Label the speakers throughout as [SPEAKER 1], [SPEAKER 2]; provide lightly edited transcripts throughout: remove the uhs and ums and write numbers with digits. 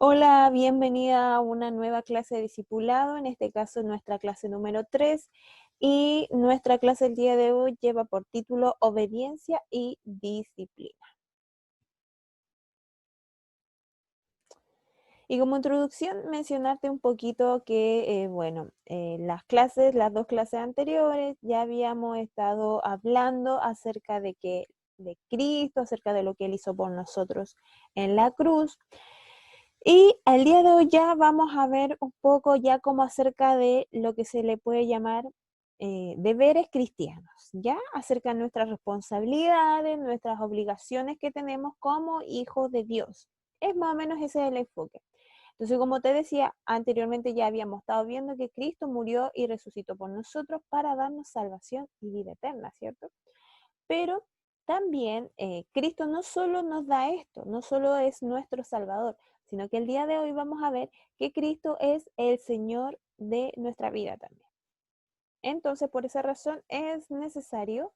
[SPEAKER 1] Hola, bienvenida a una nueva clase de discipulado, en este caso nuestra clase número 3 y nuestra clase el día de hoy lleva por título Obediencia y Disciplina. Y como introducción mencionarte un poquito que, las dos clases anteriores ya habíamos estado hablando acerca de Cristo, acerca de lo que Él hizo por nosotros en la cruz. Y el día de hoy ya vamos a ver un poco ya como acerca de lo que se le puede llamar deberes cristianos, ya acerca de nuestras responsabilidades, nuestras obligaciones que tenemos como hijos de Dios. Es más o menos ese el enfoque. Entonces, como te decía anteriormente, ya habíamos estado viendo que Cristo murió y resucitó por nosotros para darnos salvación y vida eterna, ¿cierto? Pero también Cristo no solo nos da esto, no solo es nuestro Salvador, sino que el día de hoy vamos a ver que Cristo es el Señor de nuestra vida también. Entonces, por esa razón es necesario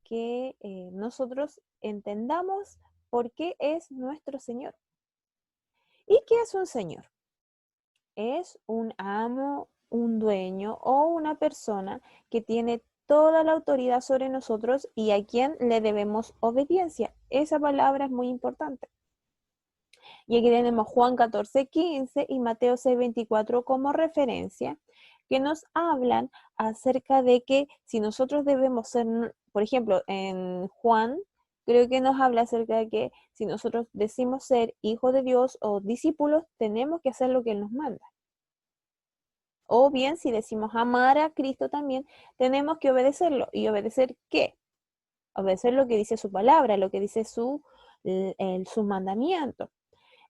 [SPEAKER 1] que nosotros entendamos por qué es nuestro Señor. ¿Y qué es un Señor? Es un amo, un dueño o una persona que tiene toda la autoridad sobre nosotros y a quien le debemos obediencia. Esa palabra es muy importante. Y aquí tenemos Juan 14:15 y Mateo 6:24 como referencia, que nos hablan acerca de que si nosotros debemos ser, por ejemplo, en Juan, creo que nos habla acerca de que si nosotros decimos ser hijos de Dios o discípulos, tenemos que hacer lo que Él nos manda. O bien, si decimos amar a Cristo también, tenemos que obedecerlo. ¿Y obedecer qué? Obedecer lo que dice su palabra, lo que dice su mandamiento.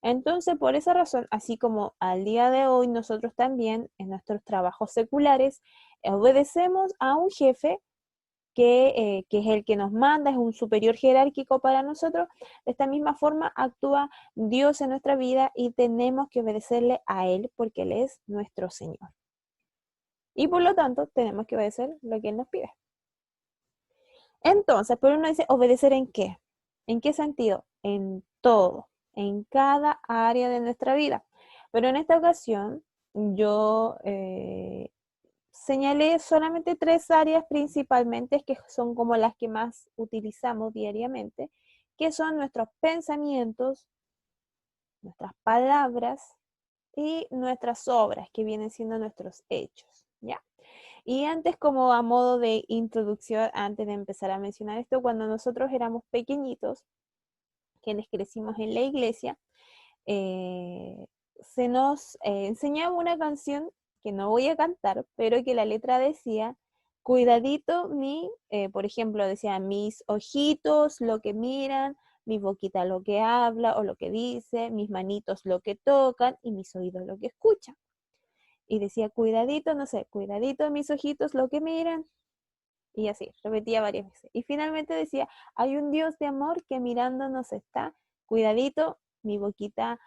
[SPEAKER 1] Entonces, por esa razón, así como al día de hoy nosotros también en nuestros trabajos seculares obedecemos a un jefe que es el que nos manda, es un superior jerárquico para nosotros, de esta misma forma actúa Dios en nuestra vida y tenemos que obedecerle a Él porque Él es nuestro Señor. Y por lo tanto, tenemos que obedecer lo que Él nos pide. Entonces, pero uno dice, ¿obedecer en qué? ¿En qué sentido? En todo, en cada área de nuestra vida. Pero en esta ocasión, yo señalé solamente tres áreas principalmente que son como las que más utilizamos diariamente, que son nuestros pensamientos, nuestras palabras y nuestras obras, que vienen siendo nuestros hechos, ¿ya? Y antes, como a modo de introducción, antes de empezar a mencionar esto, cuando nosotros éramos pequeñitos, quienes crecimos en la iglesia, eh, se nos enseñaba una canción que no voy a cantar, pero que la letra decía, cuidadito por ejemplo, decía, mis ojitos lo que miran, mi boquita lo que habla o lo que dice, mis manitos lo que tocan y mis oídos lo que escuchan. Y decía, cuidadito, no sé, cuidadito mis ojitos lo que miran. Y así, repetía varias veces. Y finalmente decía, hay un Dios de amor que mirándonos está, cuidadito, mi boquita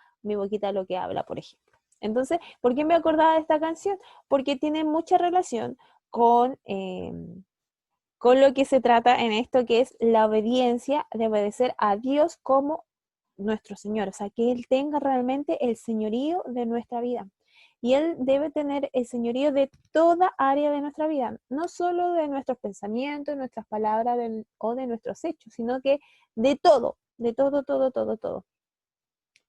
[SPEAKER 1] lo que habla, por ejemplo. Entonces, ¿por qué me acordaba de esta canción? Porque tiene mucha relación con lo que se trata en esto, que es la obediencia, de obedecer a Dios como nuestro Señor, o sea, que Él tenga realmente el señorío de nuestra vida. Y Él debe tener el señorío de toda área de nuestra vida, no solo de nuestros pensamientos, nuestras palabras o de nuestros hechos, sino que de todo, todo, todo, todo.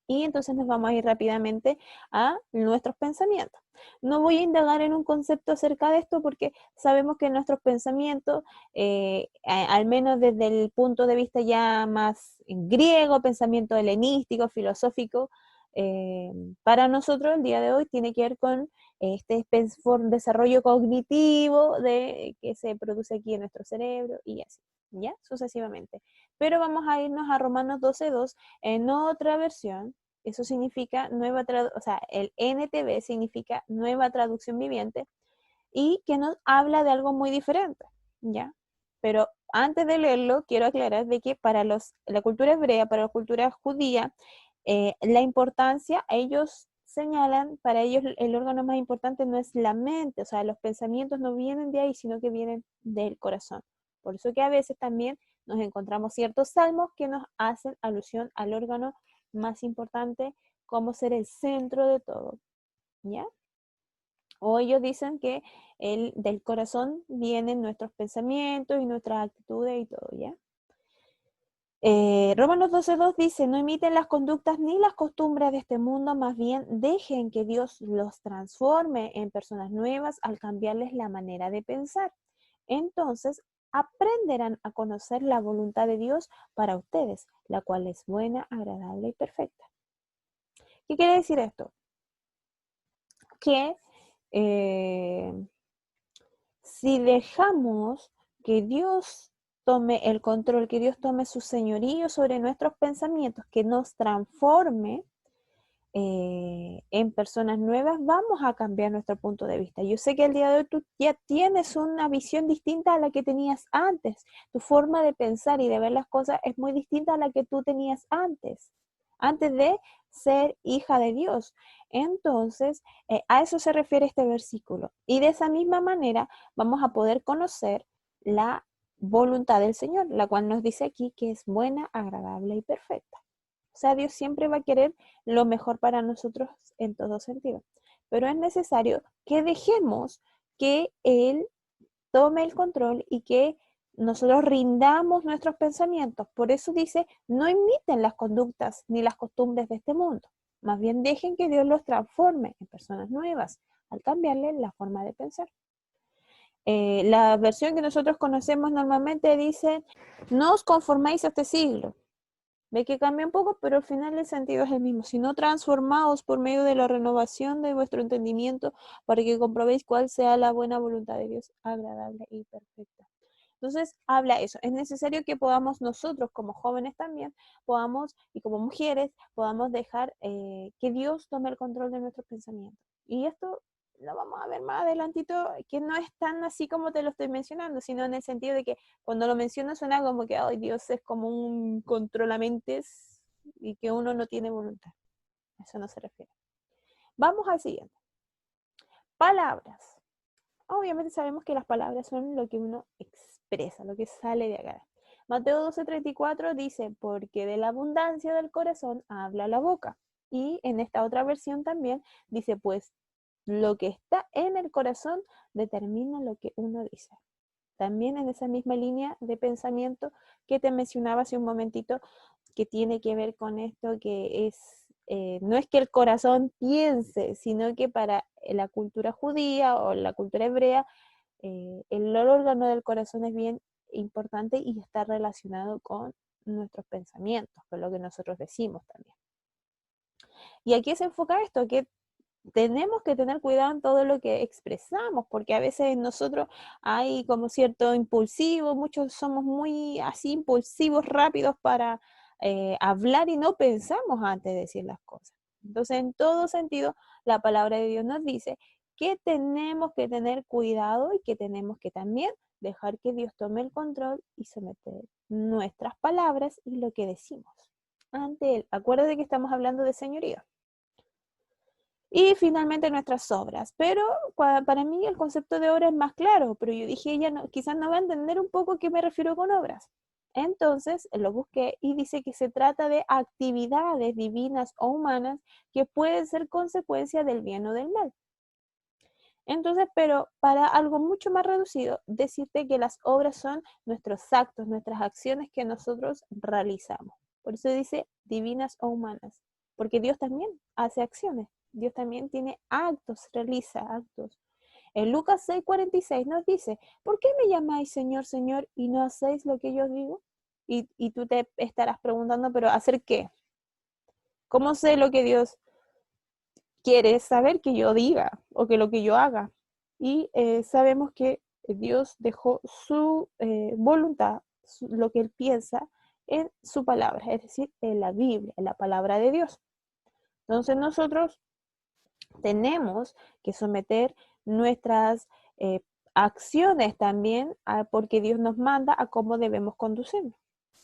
[SPEAKER 1] Y entonces nos vamos a ir rápidamente a nuestros pensamientos. No voy a indagar en un concepto acerca de esto porque sabemos que nuestros pensamientos, al menos desde el punto de vista ya más griego, pensamiento helenístico, filosófico, eh, para nosotros el día de hoy tiene que ver con este desarrollo cognitivo que se produce aquí en nuestro cerebro y así, ¿ya? Sucesivamente. Pero vamos a irnos a Romanos 12:2 en otra versión. Eso significa o sea, el NTV significa nueva traducción viviente y que nos habla de algo muy diferente, ¿ya? Pero antes de leerlo, quiero aclarar de que para la cultura hebrea, para la cultura judía, la importancia, ellos señalan, para ellos el órgano más importante no es la mente, o sea, los pensamientos no vienen de ahí, sino que vienen del corazón. Por eso que a veces también nos encontramos ciertos salmos que nos hacen alusión al órgano más importante como ser el centro de todo, ¿ya? O ellos dicen que del corazón vienen nuestros pensamientos y nuestras actitudes y todo, ¿ya? Romanos 12:2 dice, no imiten las conductas ni las costumbres de este mundo, más bien dejen que Dios los transforme en personas nuevas al cambiarles la manera de pensar. Entonces aprenderán a conocer la voluntad de Dios para ustedes, la cual es buena, agradable y perfecta. ¿Qué quiere decir esto? Que si dejamos que Dios tome el control, que Dios tome su señorío sobre nuestros pensamientos, que nos transforme en personas nuevas, vamos a cambiar nuestro punto de vista. Yo sé que el día de hoy tú ya tienes una visión distinta a la que tenías antes. Tu forma de pensar y de ver las cosas es muy distinta a la que tú tenías antes de ser hija de Dios. Entonces, a eso se refiere este versículo. Y de esa misma manera vamos a poder conocer la voluntad del Señor, la cual nos dice aquí que es buena, agradable y perfecta. O sea, Dios siempre va a querer lo mejor para nosotros en todo sentido. Pero es necesario que dejemos que Él tome el control y que nosotros rindamos nuestros pensamientos. Por eso dice, no imiten las conductas ni las costumbres de este mundo. Más bien dejen que Dios los transforme en personas nuevas al cambiarle la forma de pensar. La versión que nosotros conocemos normalmente dice, no os conforméis a este siglo. Ve que cambia un poco, pero al final el sentido es el mismo. Sino transformaos por medio de la renovación de vuestro entendimiento para que comprobéis cuál sea la buena voluntad de Dios, agradable y perfecta. Entonces, habla eso. Es necesario que podamos nosotros, como jóvenes también, podamos, y como mujeres, podamos dejar que Dios tome el control de nuestros pensamientos. Y esto lo vamos a ver más adelantito, que no es tan así como te lo estoy mencionando, sino en el sentido de que cuando lo menciono suena como que, ay, Dios es como un controlamentes y que uno no tiene voluntad. Eso no se refiere. Vamos al siguiente. Palabras. Obviamente sabemos que las palabras son lo que uno expresa, lo que sale de acá. Mateo 12:34 dice, porque de la abundancia del corazón habla la boca. Y en esta otra versión también dice, pues lo que está en el corazón determina lo que uno dice. También en esa misma línea de pensamiento que te mencionaba hace un momentito, que tiene que ver con esto, que es, no es que el corazón piense, sino que para la cultura judía o la cultura hebrea, el órgano del corazón es bien importante y está relacionado con nuestros pensamientos, con lo que nosotros decimos también. Y aquí se enfoca esto, que tenemos que tener cuidado en todo lo que expresamos, porque a veces nosotros hay como cierto impulsivo, muchos somos muy así impulsivos, rápidos para hablar y no pensamos antes de decir las cosas. Entonces, en todo sentido, la palabra de Dios nos dice que tenemos que tener cuidado y que tenemos que también dejar que Dios tome el control y someter nuestras palabras y lo que decimos ante Él. Acuérdate que estamos hablando de señorío. Y finalmente nuestras obras. Pero para mí el concepto de obra es más claro, pero yo dije, ella no, quizás no va a entender un poco qué me refiero con obras. Entonces lo busqué y dice que se trata de actividades divinas o humanas que pueden ser consecuencia del bien o del mal. Entonces, pero para algo mucho más reducido, decirte que las obras son nuestros actos, nuestras acciones que nosotros realizamos. Por eso dice divinas o humanas, porque Dios también hace acciones. Dios también tiene actos, realiza actos. En Lucas 6:46 nos dice, ¿por qué me llamáis Señor, Señor y no hacéis lo que yo digo? Y tú te estarás preguntando, ¿pero hacer qué? ¿Cómo sé lo que Dios quiere saber que yo diga o que lo que yo haga? Y sabemos que Dios dejó su voluntad, lo que Él piensa, en su palabra, es decir, en la Biblia, en la palabra de Dios. Entonces nosotros tenemos que someter nuestras acciones también, porque Dios nos manda a cómo debemos conducirnos.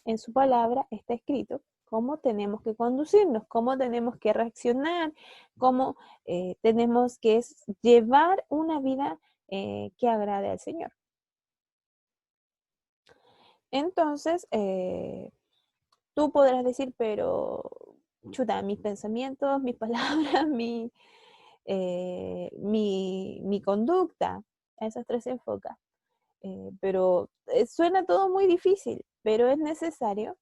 [SPEAKER 1] En su palabra está escrito cómo tenemos que conducirnos, cómo tenemos que reaccionar, cómo tenemos que llevar una vida que agrade al Señor. Entonces, tú podrás decir, pero chuta, mis pensamientos, mis palabras, mi conducta. A esos tres se enfoca. Pero suena todo muy difícil, pero es necesario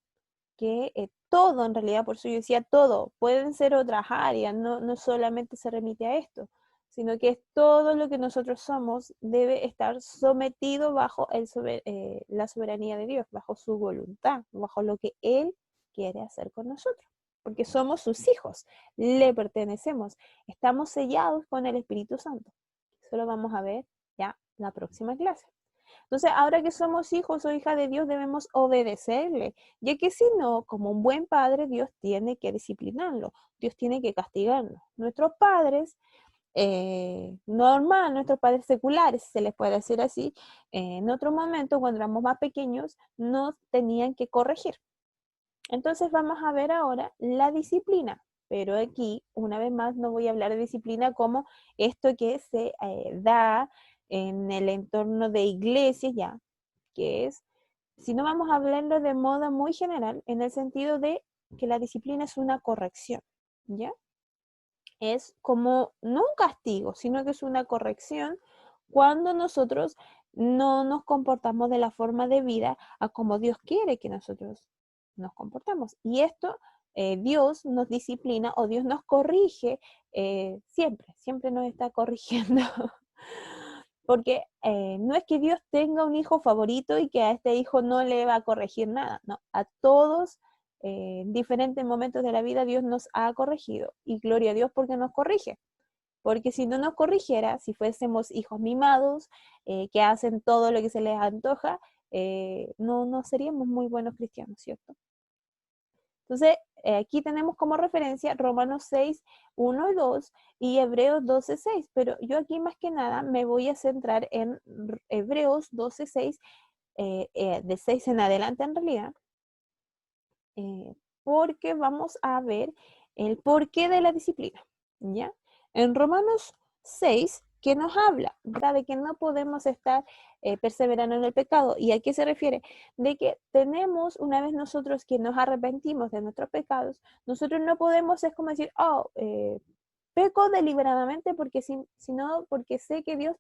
[SPEAKER 1] que todo, en realidad, por eso yo decía todo, pueden ser otras áreas, no solamente se remite a esto, sino que es todo lo que nosotros somos debe estar sometido bajo la soberanía de Dios, bajo su voluntad, bajo lo que Él quiere hacer con nosotros, porque somos sus hijos, le pertenecemos, estamos sellados con el Espíritu Santo. Eso lo vamos a ver ya la próxima clase. Entonces, ahora que somos hijos o hijas de Dios, debemos obedecerle, ya que si no, como un buen padre, Dios tiene que disciplinarlo, Dios tiene que castigarlo. Nuestros padres, nuestros padres seculares, se les puede decir así, en otro momento, cuando éramos más pequeños, nos tenían que corregir. Entonces, vamos a ver ahora la disciplina. Pero aquí, una vez más, no voy a hablar de disciplina como esto que se da en el entorno de iglesias ya, que es, si no vamos a hablarlo de modo muy general, en el sentido de que la disciplina es una corrección, ¿ya? Es como, no un castigo, sino que es una corrección cuando nosotros no nos comportamos de la forma de vida a como Dios quiere que nosotros nos comportamos. Y esto, Dios nos disciplina o Dios nos corrige siempre nos está corrigiendo. Porque no es que Dios tenga un hijo favorito y que a este hijo no le va a corregir nada, no, a todos en diferentes momentos de la vida Dios nos ha corregido y gloria a Dios porque nos corrige. Porque si no nos corrigiera, si fuésemos hijos mimados, que hacen todo lo que se les antoja, no seríamos muy buenos cristianos, ¿cierto? Entonces, aquí tenemos como referencia Romanos 6, 1 y 2 y Hebreos 12, 6, pero yo aquí más que nada me voy a centrar en Hebreos 12, 6, de 6 en adelante en realidad, porque vamos a ver el porqué de la disciplina, ¿ya? En Romanos 6, que nos habla, ¿verdad? De que no podemos estar perseverando en el pecado. ¿Y a qué se refiere? De que tenemos, una vez nosotros que nos arrepentimos de nuestros pecados, nosotros no podemos, es como decir, peco deliberadamente porque sino porque sé que Dios,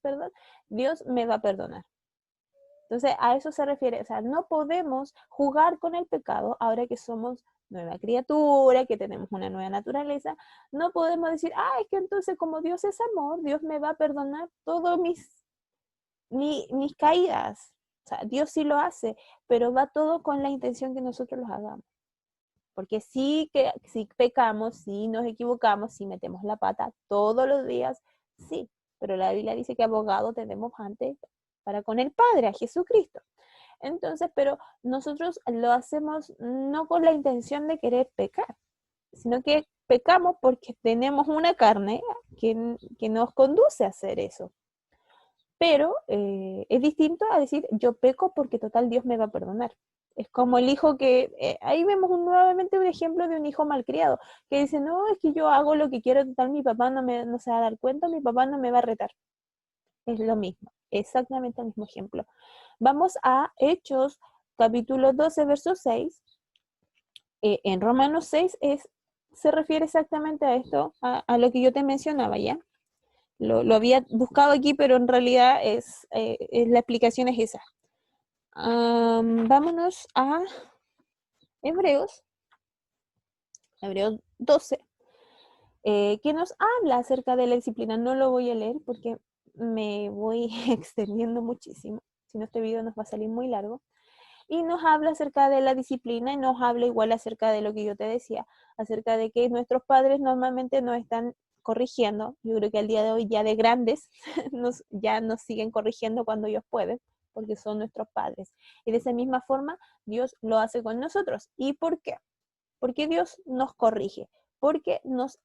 [SPEAKER 1] Dios me va a perdonar. Entonces, a eso se refiere, o sea, no podemos jugar con el pecado ahora que somos nueva criatura, que tenemos una nueva naturaleza, no podemos decir, es que entonces como Dios es amor, Dios me va a perdonar todas mis caídas. O sea, Dios sí lo hace, pero va todo con la intención que nosotros los hagamos. Porque sí que si pecamos, si nos equivocamos, si metemos la pata todos los días, sí, pero la Biblia dice que abogado tenemos ante para con el Padre, a Jesucristo. Entonces, pero nosotros lo hacemos no con la intención de querer pecar, sino que pecamos porque tenemos una carne que nos conduce a hacer eso. Pero es distinto a decir, yo peco porque total Dios me va a perdonar. Es como el hijo que, ahí vemos nuevamente un ejemplo de un hijo malcriado, que dice, no, es que yo hago lo que quiero, total mi papá no se va a dar cuenta, mi papá no me va a retar. Es lo mismo, exactamente el mismo ejemplo. Vamos a Hechos, capítulo 12, verso 6. En Romanos 6 se refiere exactamente a esto, a lo que yo te mencionaba ya. Lo había buscado aquí, pero en realidad la explicación es esa. Vámonos a Hebreos 12, que nos habla acerca de la disciplina. No lo voy a leer porque me voy extendiendo muchísimo. Si no, este video nos va a salir muy largo. Y nos habla acerca de la disciplina y nos habla igual acerca de lo que yo te decía, acerca de que nuestros padres normalmente nos están corrigiendo. Yo creo que al día de hoy ya de grandes ya nos siguen corrigiendo cuando ellos pueden, porque son nuestros padres. Y de esa misma forma Dios lo hace con nosotros. ¿Y por qué? Porque Dios nos corrige, porque nos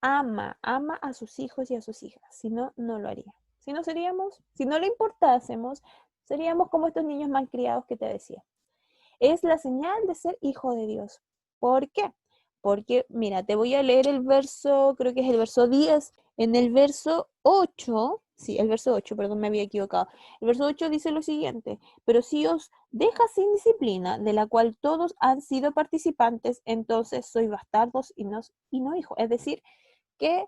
[SPEAKER 1] ama a sus hijos y a sus hijas. Si no, no lo haría. Si no le importásemos, seríamos como estos niños malcriados que te decía. Es la señal de ser hijo de Dios. ¿Por qué? Porque, mira, te voy a leer el verso, creo que es el verso 10. En el verso 8 Sí, el verso 8, perdón, me había equivocado. El verso 8 dice lo siguiente: pero si os deja sin disciplina, de la cual todos han sido participantes, entonces sois bastardos y no hijos. Es decir, que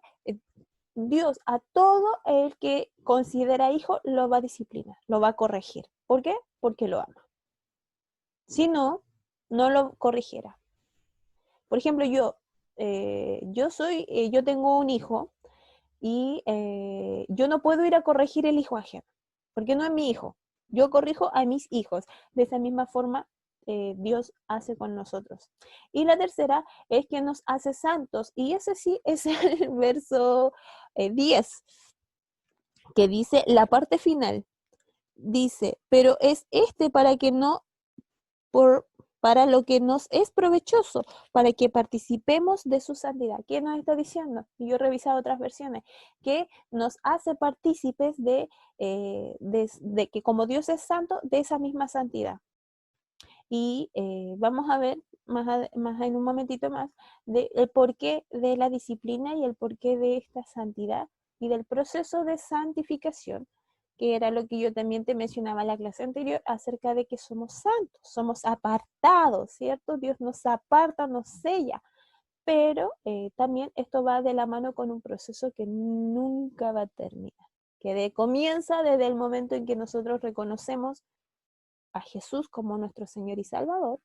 [SPEAKER 1] Dios a todo el que considera hijo lo va a disciplinar, lo va a corregir. ¿Por qué? Porque lo ama. Si no, no lo corrigiera. Por ejemplo, yo tengo un hijo y yo no puedo ir a corregir el hijo ajeno, porque no es mi hijo. Yo corrijo a mis hijos. De esa misma forma, Dios hace con nosotros. Y la tercera es que nos hace santos. Y ese sí es el verso 10, que dice la parte final. Dice, pero es este para que no por, para lo que nos es provechoso, para que participemos de su santidad. ¿Qué nos está diciendo? Yo he revisado otras versiones, que nos hace partícipes de que como Dios es santo, de esa misma santidad. Y vamos a ver más en un momentito más el porqué de la disciplina y el porqué de esta santidad y del proceso de santificación, que era lo que yo también te mencionaba en la clase anterior acerca de que somos santos, somos apartados, ¿cierto? Dios nos aparta, nos sella, pero también esto va de la mano con un proceso que nunca va a terminar, comienza desde el momento en que nosotros reconocemos a Jesús como nuestro Señor y Salvador,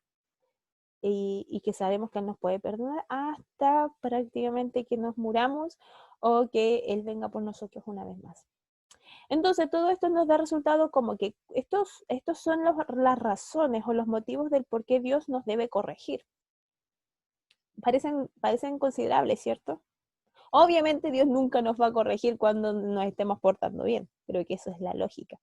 [SPEAKER 1] y que sabemos que Él nos puede perdonar hasta prácticamente que nos muramos o que Él venga por nosotros una vez más. Entonces, todo esto nos da resultado como que estos son las razones o los motivos del por qué Dios nos debe corregir. Parecen considerables, ¿cierto? Obviamente Dios nunca nos va a corregir cuando nos estemos portando bien. Creo que eso es la lógica.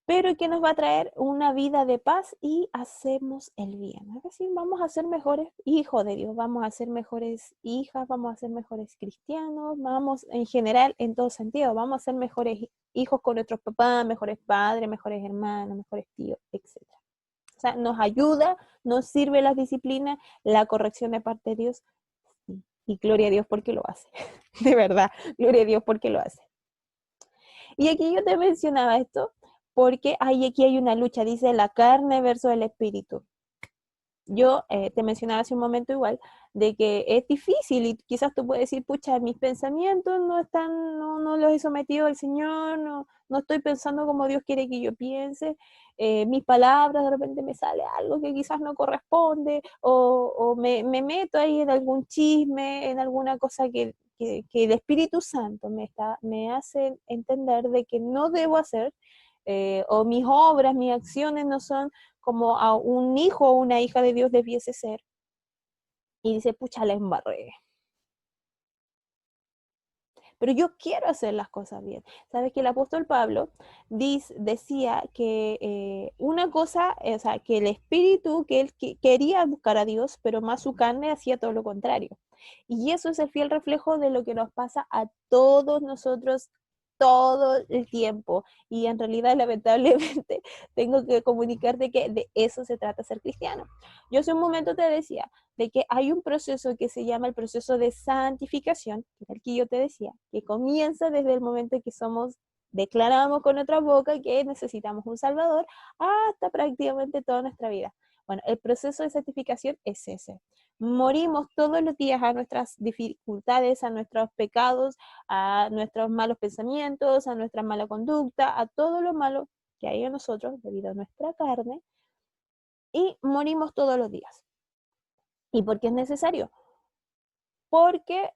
[SPEAKER 1] Pero que nos va a traer una vida de paz y hacemos el bien. Es decir, vamos a ser mejores hijos de Dios, vamos a ser mejores hijas, vamos a ser mejores cristianos, vamos en general, en todo sentido, vamos a ser mejores hijos con nuestros papás, mejores padres, mejores hermanos, mejores tíos, etc. O sea, nos ayuda, nos sirve la disciplina, la corrección de parte de Dios, y gloria a Dios porque lo hace. De verdad, gloria a Dios porque lo hace. Y aquí yo te mencionaba esto porque aquí hay una lucha, dice la carne versus el espíritu. Yo te mencionaba hace un momento igual de que es difícil y quizás tú puedes decir, pucha, mis pensamientos no los he sometido al Señor, no estoy pensando como Dios quiere que yo piense, mis palabras de repente me sale algo que quizás no corresponde o me meto ahí en algún chisme, en alguna cosa que el Espíritu Santo me hace entender de que no debo hacer, o mis obras, mis acciones no son como a un hijo o una hija de Dios debiese ser. Y dice, pucha, la embarré. Pero yo quiero hacer las cosas bien. Sabes que el apóstol Pablo decía que una cosa, o sea, que el espíritu, que él quería buscar a Dios, pero más su carne hacía todo lo contrario. Y eso es el fiel reflejo de lo que nos pasa a todos nosotros todo el tiempo. Y en realidad, lamentablemente, tengo que comunicarte que de eso se trata ser cristiano. Yo hace un momento te decía de que hay un proceso que se llama el proceso de santificación, que es el que yo te decía, que comienza desde el momento en que declaramos con nuestra boca que necesitamos un Salvador hasta prácticamente toda nuestra vida. Bueno, el proceso de santificación es ese. Morimos todos los días a nuestras dificultades, a nuestros pecados, a nuestros malos pensamientos, a nuestra mala conducta, a todo lo malo que hay en nosotros debido a nuestra carne, y morimos todos los días. ¿Y por qué es necesario? Porque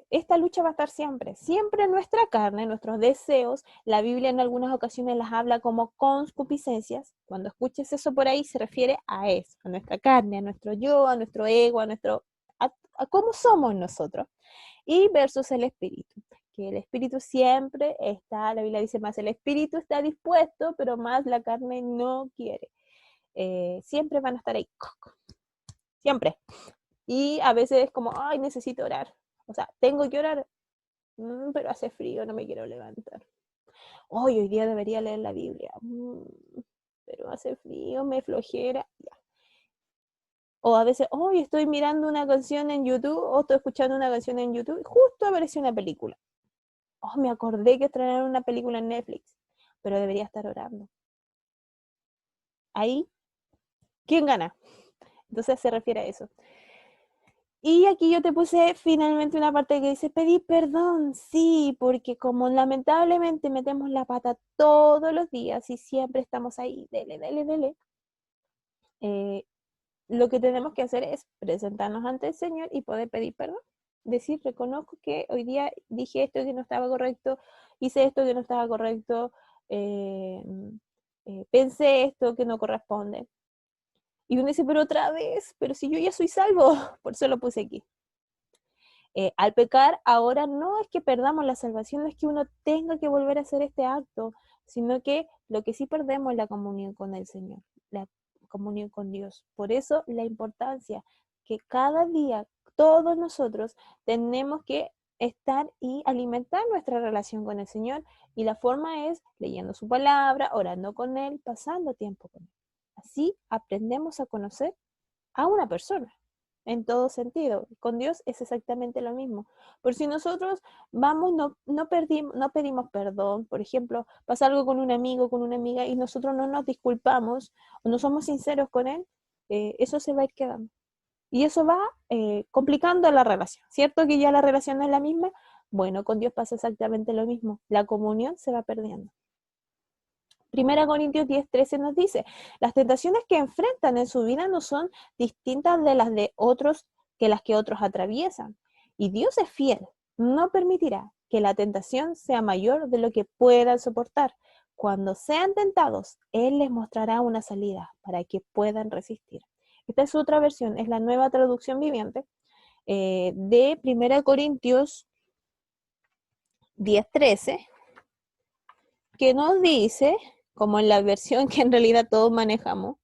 [SPEAKER 1] esta lucha va a estar siempre, siempre en nuestra carne, nuestros deseos. La Biblia en algunas ocasiones las habla como concupiscencias. Cuando escuches eso por ahí se refiere a eso, a nuestra carne, a nuestro yo, a nuestro ego, a cómo somos nosotros. Y versus el espíritu, que el espíritu siempre está, la Biblia dice más, el espíritu está dispuesto, pero más la carne no quiere. Siempre van a estar ahí, siempre. Y a veces es como, ay, necesito orar. O sea, tengo que orar, pero hace frío, no me quiero levantar. Hoy día debería leer la Biblia, pero hace frío, me flojera. Ya. O a veces, hoy estoy mirando una canción en YouTube o estoy escuchando una canción en YouTube y justo apareció una película. Oh, me acordé que estrenaron una película en Netflix, pero debería estar orando. Ahí, ¿quién gana? Entonces se refiere a eso. Y aquí yo te puse finalmente una parte que dice, pedí perdón, sí, porque como lamentablemente metemos la pata todos los días y siempre estamos ahí, dele, dele, dele, eh, lo que tenemos que hacer es presentarnos ante el Señor y poder pedir perdón. Decir, reconozco que hoy día dije esto que no estaba correcto, hice esto que no estaba correcto, eh, pensé esto que no corresponde. Y uno dice, pero otra vez, pero si yo ya soy salvo, por eso lo puse aquí. Al pecar, ahora no es que perdamos la salvación, no es que uno tenga que volver a hacer este acto, sino que lo que sí perdemos es la comunión con el Señor, la comunión con Dios. Por eso la importancia que cada día todos nosotros tenemos que estar y alimentar nuestra relación con el Señor. Y la forma es leyendo su palabra, orando con Él, pasando tiempo con Él. Así aprendemos a conocer a una persona en todo sentido. Con Dios es exactamente lo mismo. Por si nosotros vamos, no pedimos perdón, por ejemplo, pasa algo con un amigo, con una amiga y nosotros no nos disculpamos o no somos sinceros con él, eso se va a ir quedando. Y eso va complicando la relación, ¿cierto? Que ya la relación no es la misma. Bueno, con Dios pasa exactamente lo mismo. La comunión se va perdiendo. 1 Corintios 10:13 nos dice, las tentaciones que enfrentan en su vida no son distintas de las de otros que las que otros atraviesan. Y Dios es fiel, no permitirá que la tentación sea mayor de lo que puedan soportar. Cuando sean tentados, Él les mostrará una salida para que puedan resistir. Esta es otra versión, es la nueva traducción viviente de 1 Corintios 10:13, que nos dice, como en la versión que en realidad todos manejamos,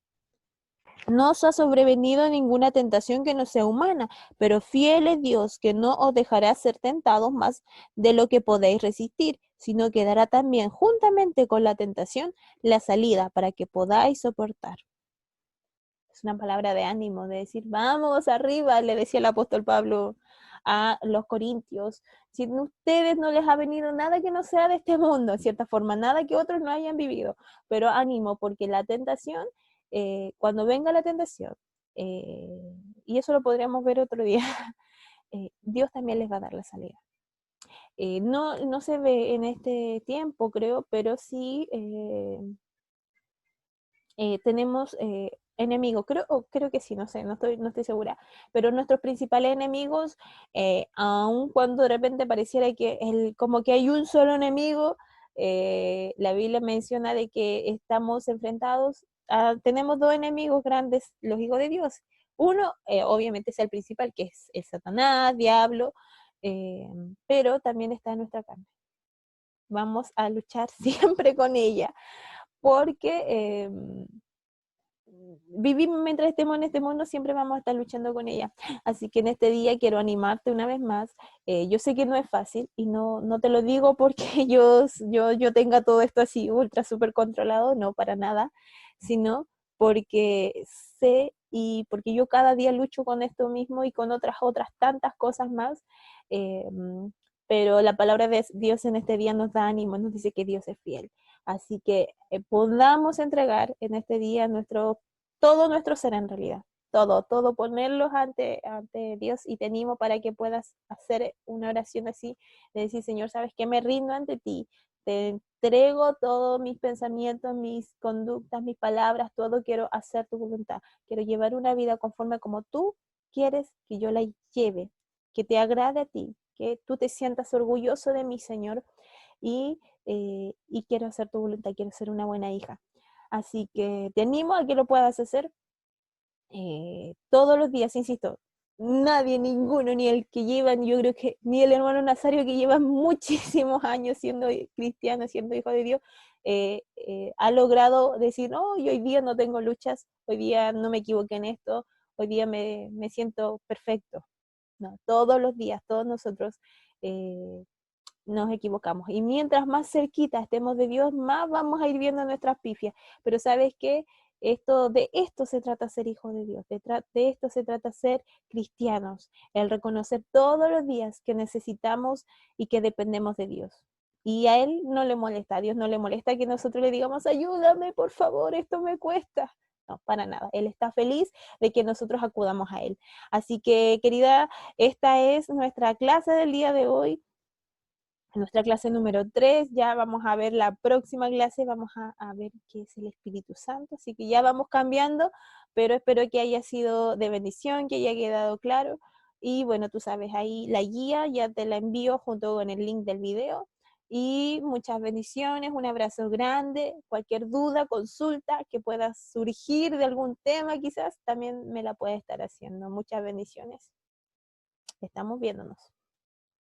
[SPEAKER 1] no os ha sobrevenido ninguna tentación que no sea humana, pero fiel es Dios que no os dejará ser tentados más de lo que podéis resistir, sino que dará también juntamente con la tentación la salida para que podáis soportar. Es una palabra de ánimo, de decir, vamos arriba, le decía el apóstol Pablo a los corintios. Si a ustedes no les ha venido nada que no sea de este mundo, en cierta forma, nada que otros no hayan vivido, pero ánimo, porque la tentación, cuando venga la tentación, y eso lo podríamos ver otro día, Dios también les va a dar la salida. No se ve en este tiempo, creo, pero sí tenemos enemigos, creo que sí, no sé, no estoy segura, pero nuestros principales enemigos, aun cuando de repente pareciera que como que hay un solo enemigo, la Biblia menciona de que estamos enfrentados, tenemos dos enemigos grandes, los hijos de Dios. Uno, obviamente, es el principal, que es el Satanás, diablo, eh, pero también está en nuestra carne. Vamos a luchar siempre con ella, porque vivimos mientras estemos en este mundo, siempre vamos a estar luchando con ella. Así que en este día quiero animarte una vez más. Yo sé que no es fácil y no te lo digo porque yo tenga todo esto así ultra súper controlado, no para nada, sino porque sé y porque yo cada día lucho con esto mismo y con otras tantas cosas más. eh, pero la palabra de Dios en este día nos da ánimo, nos dice que Dios es fiel. Así que podamos entregar en este día todo nuestro ser en realidad, todo ponerlos ante Dios y te animo para que puedas hacer una oración así, de decir, Señor, ¿sabes qué? Me rindo ante ti, te entrego todos mis pensamientos, mis conductas, mis palabras, todo quiero hacer tu voluntad, quiero llevar una vida conforme como tú quieres que yo la lleve, que te agrade a ti, que tú te sientas orgulloso de mí, Señor, y quiero hacer tu voluntad, quiero ser una buena hija. Así que te animo a que lo puedas hacer todos los días, insisto. Nadie, ninguno, ni el que llevan, yo creo que ni el hermano Nazario que lleva muchísimos años siendo cristiano, siendo hijo de Dios, ha logrado decir, no, yo hoy día no tengo luchas, hoy día no me equivoqué en esto, hoy día me siento perfecto. No, todos los días, todos nosotros eh, nos equivocamos. Y mientras más cerquita estemos de Dios, más vamos a ir viendo nuestras pifias. Pero ¿sabes qué? De esto se trata ser hijo de Dios, de esto se trata ser cristianos, el reconocer todos los días que necesitamos y que dependemos de Dios. Y a Él no le molesta, a Dios no le molesta que nosotros le digamos, ayúdame, por favor, esto me cuesta. No, para nada. Él está feliz de que nosotros acudamos a Él. Así que, querida, esta es nuestra clase del día de hoy, nuestra clase número 3. Ya vamos a ver la próxima clase, vamos a ver qué es el Espíritu Santo. Así que ya vamos cambiando, pero espero que haya sido de bendición, que haya quedado claro. Y bueno, tú sabes, ahí la guía ya te la envío junto con el link del video. Y muchas bendiciones, un abrazo grande. Cualquier duda, consulta que pueda surgir de algún tema, quizás también me la puede estar haciendo. Muchas bendiciones. Estamos viéndonos.